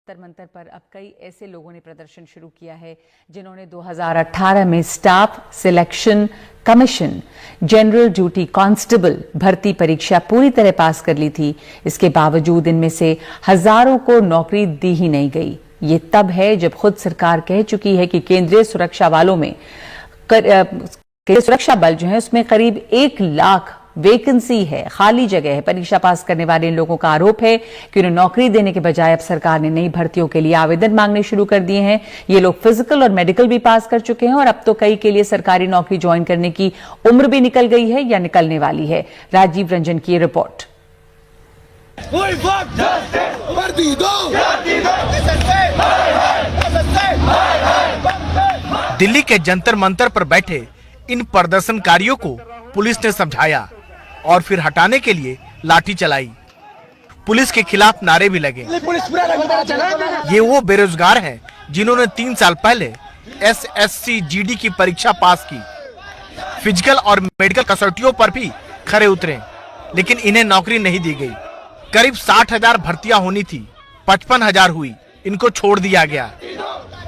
जंतर मंतर पर अब कई ऐसे लोगों ने प्रदर्शन शुरू किया है जिन्होंने 2018 में staff selection commission general duty constable भर्ती परीक्षा पूरी तरह पास कर ली थी। इसके बावजूद इनमें से हजारों को नौकरी दी ही नहीं गई। ये तब है जब खुद सरकार कह चुकी है कि केंद्रीय सुरक्षा वालों में सुरक्षा बल जो है उसमें करीब 1 लाख वैकेंसी है, खाली जगह है। परीक्षा पास करने वाले इन लोगों का आरोप है कि उन्हें नौकरी देने के बजाय अब सरकार ने नई भर्तियों के लिए आवेदन मांगने शुरू कर दिए हैं। ये लोग फिजिकल और मेडिकल भी पास कर चुके हैं और अब तो कई के लिए सरकारी नौकरी ज्वाइन करने की उम्र भी निकल गई है या निकलने वाली है। राजीव रंजन की रिपोर्ट। दिल्ली के जंतर मंतर पर बैठे इन प्रदर्शनकारियों को पुलिस ने समझाया और फिर हटाने के लिए लाठी चलाई। पुलिस के खिलाफ नारे भी लगे। ये वो बेरोजगार हैं जिन्होंने 3 साल पहले SSC GD की परीक्षा पास की, फिजिकल और मेडिकल कसौटियों पर भी खरे उतरे, लेकिन इन्हें नौकरी नहीं दी गई। करीब 60,000 भर्तियां होनी थी, 55,000 हुई, इनको छोड़ दिया गया।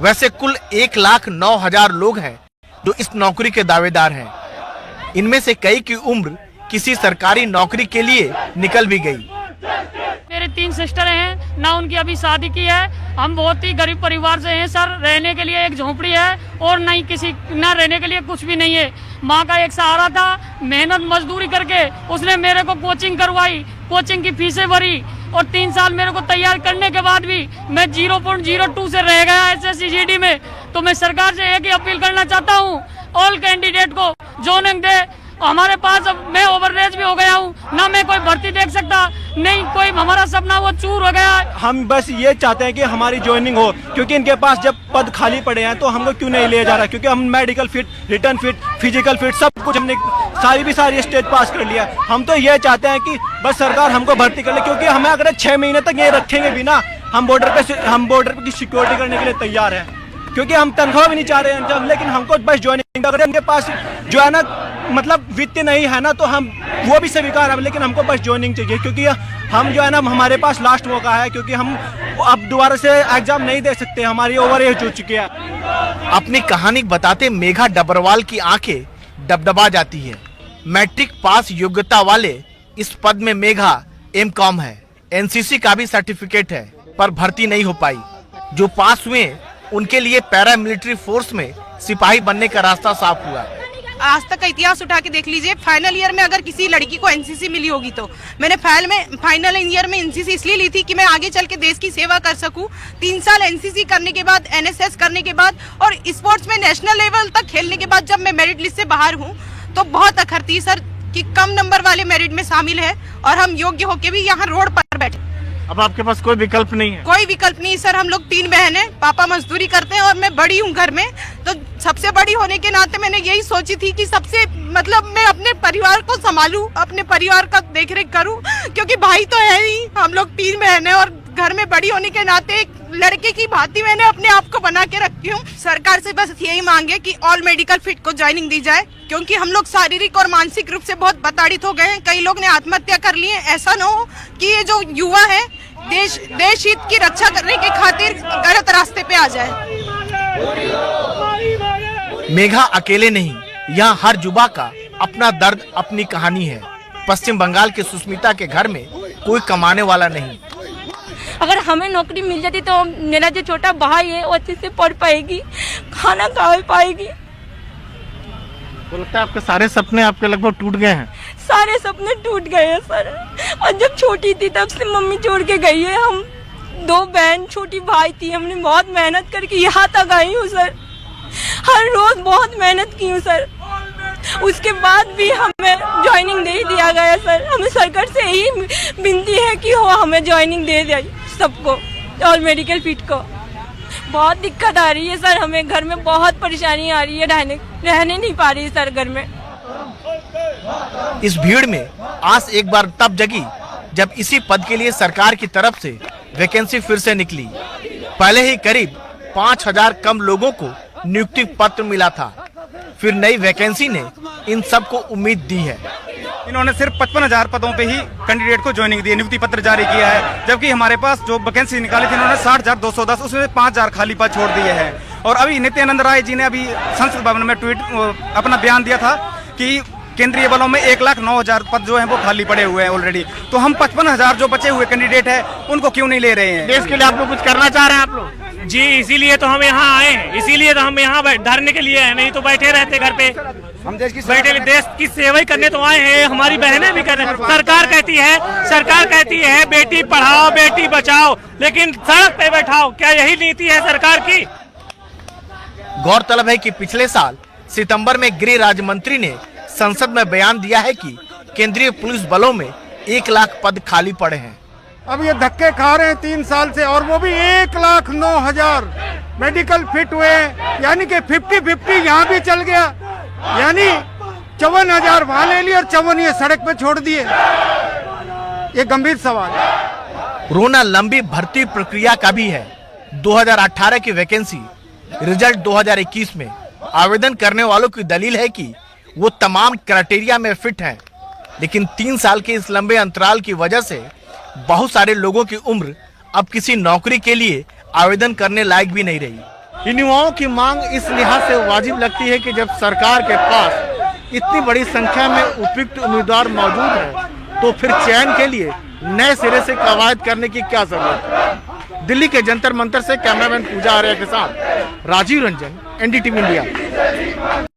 वैसे कुल 1,09,000 लोग हैं जो इस नौकरी के दावेदार हैं। इनमें से कई की उम्र किसी सरकारी नौकरी के लिए निकल भी गई। मेरे 3 सिस्टर हैं, ना उनकी अभी शादी की है। हम बहुत ही गरीब परिवार से हैं सर। रहने के लिए एक झोपड़ी है और नहीं किसी ना रहने के लिए कुछ भी नहीं है। माँ का एक सहारा था, मेहनत मजदूरी करके उसने मेरे को कोचिंग करवाई, कोचिंग की फीसें भरी और 3 साल मेरे को तैयार करने के बाद भी मैं 0.02 से रह गया SSC GD में। तो मैं सरकार से एक ही अपील करना चाहता हूँ, ऑल कैंडिडेट को जोनिंग दे। हमारे पास अब मैं ओवरएज भी हो गया हूँ, ना मैं कोई भर्ती देख सकता, नहीं कोई हमारा सपना वो चूर हो गया। हम बस ये चाहते हैं कि हमारी ज्वाइनिंग हो, क्योंकि इनके पास जब पद खाली पड़े हैं तो हमको क्यों नहीं लिया जा रहा, क्योंकि हम medical fit, return fit, physical fit सब कुछ हमने सारी स्टेज पास कर लिया। हम तो ये चाहते हैं कि बस सरकार हमको भर्ती कर ले, क्योंकि हमें अगर 6 महीने तक ये रखेंगे बिना, हम बॉर्डर पे की सिक्योरिटी करने के लिए तैयार हैं, क्योंकि हम तनख्वाह भी नहीं चाह रहे हैं, लेकिन हमको बस ज्वाइनिंग। अगर उनके पास जो है ना मतलब वित्त नहीं है ना तो हम वो भी स्वीकार है, लेकिन हमको बस ज्वाइनिंग चाहिए, क्योंकि हम जो है ना हमारे पास लास्ट मौका है, क्योंकि हम अब दोबारा से एग्जाम नहीं दे सकते, हमारी ओवर एज हो चुकी है। अपनी कहानी बताते मेघा डबरवाल की आंखें डबडबा जाती है। मैट्रिक पास योग्यता वाले इस पद में मेघा M.Com है, NCC का भी सर्टिफिकेट है, पर भर्ती नहीं हो पाई। जो पास हुए उनके लिए पैरामिलिट्री फोर्स में सिपाही बनने का रास्ता साफ हुआ। आज तक का इतिहास उठा के देख लीजिए, फाइनल ईयर में अगर किसी लड़की को NCC मिली होगी तो मैंने फाइनल ईयर में NCC इसलिए ली थी कि मैं आगे चल के देश की सेवा कर सकूं। 3 साल NCC करने के बाद, NSS करने के बाद और स्पोर्ट्स में नेशनल लेवल तक खेलने के बाद जब मैं मेरिट लिस्ट से बाहर हूं तो बहुत अखर थी सर कि कम नंबर वाले मेरिट में शामिल है और हम योग्य होके भी यहाँ रोड पर बैठे। अब आपके पास कोई विकल्प नहीं है? कोई विकल्प नहीं सर। हम लोग 3 बहन हैं, पापा मजदूरी करते हैं और मैं बड़ी हूँ घर में, तो सबसे बड़ी होने के नाते मैंने यही सोची थी कि सबसे मतलब मैं अपने परिवार को संभालूं, अपने परिवार का देखरेख करूं, क्योंकि भाई तो है ही। हम लोग 3 बहन हैं और घर में बड़ी होने के नाते एक लड़के की भांति मैंने अपने आप को बना के रखी हूँ। सरकार से बस यही मांगे कि ऑल मेडिकल फिट को ज्वाइनिंग दी जाए, क्योंकि हम लोग शारीरिक और मानसिक रूप से बहुत प्रताड़ित हो गए हैं। कई लोग ने आत्महत्या कर ली है। ऐसा न हो कि ये जो युवा है देश हित की रक्षा करने के खातिर गलत रास्ते पे आ जाए। मेघा अकेले नहीं, यहाँ हर युवा का अपना दर्द, अपनी कहानी है। पश्चिम बंगाल के सुष्मिता के घर में कोई कमाने वाला नहीं। अगर हमें नौकरी मिल जाती तो मेरा जो छोटा भाई है वो अच्छे से पढ़ पाएगी, खाना खा पाएगी। तो लगता है आपके सारे सपने आपके लगभग टूट गए हैं? सारे सपने टूट गए हैं सर। और जब छोटी थी तब से मम्मी छोड़ के गई है। हम 2 बहन, छोटी भाई थी, हमने बहुत मेहनत करके यहाँ तक आई हूँ सर। हर रोज बहुत मेहनत की हूँ सर। उसके बाद भी हमें ज्वाइनिंग दे दिया गया सर। हमें सरकार से यही विनती है कि वो हमें ज्वाइनिंग दे दे सबको, और मेडिकल फिट को। बहुत दिक्कत आ रही है सर, हमें घर में बहुत परेशानी आ रही है, रहने नहीं पा रही सर घर में। इस भीड़ में आस एक बार तब जगी जब इसी पद के लिए सरकार की तरफ से वैकेंसी फिर से निकली। पहले ही करीब 5,000 कम लोगों को नियुक्ति पत्र मिला था, फिर नई वैकेंसी ने इन सबको उम्मीद दी है। इन्होंने सिर्फ 55,000 पदों पे ही कैंडिडेट को ज्वाइनिंग दी, नियुक्ति पत्र जारी किया है, जबकि हमारे पास जो वैकेंसी निकाली थी इन्होंने 60,210, उसमें 5,000 खाली पद छोड़ दिए हैं। और अभी नित्यानंद राय जी ने अभी संसद भवन में अपना बयान दिया था कि केंद्रीय बलों में 1,09,000 पद जो हैं वो खाली पड़े हुए हैं ऑलरेडी। तो हम 55,000 जो बचे हुए कैंडिडेट हैं उनको क्यों नहीं ले रहे हैं? देश के लिए आप लोग कुछ करना चाह रहे हैं आप लोग? जी, इसीलिए तो हम यहाँ आए हैं, इसीलिए तो हम यहाँ धरने के लिए हैं, नहीं तो बैठे रहते घर पे। हम देश की देश की सेवा ही करने तो आए हैं, हमारी बहनें भी कर रही हैं। सरकार कहती है बेटी पढ़ाओ बेटी बचाओ, लेकिन सड़क पे बैठाओ, क्या यही नीति है सरकार की? गौरतलब है कि पिछले साल सितंबर में गृह राज्य मंत्री ने संसद में बयान दिया है कि केंद्रीय पुलिस बलों में 1 लाख पद खाली पड़े हैं। अब ये धक्के खा रहे हैं 3 साल से, और वो भी 1,09,000 मेडिकल फिट हुए, यानी कि 50-50 यहाँ भी चल गया, यानी 54,000 वहां ले लिए और 54 ये सड़क पे छोड़ दिए। ये गंभीर सवाल है। रोना लंबी भर्ती प्रक्रिया का भी है। 2018 की वैकेंसी रिजल्ट 2021 में आवेदन करने वालों की दलील है कि वो तमाम क्राइटेरिया में फिट हैं, लेकिन 3 साल के इस लंबे अंतराल की वजह से बहुत सारे लोगों की उम्र अब किसी नौकरी के लिए आवेदन करने लायक भी नहीं रही। इन युवाओं की मांग इस लिहाज से वाजिब लगती है कि जब सरकार के पास इतनी बड़ी संख्या में उपयुक्त उम्मीदवार मौजूद है तो फिर चयन के लिए नए सिरे से कवायद करने की क्या जरूरत है। दिल्ली के जंतर मंतर से कैमरामैन पूजा आर्या के साथ राजीव रंजन, NDTV इंडिया।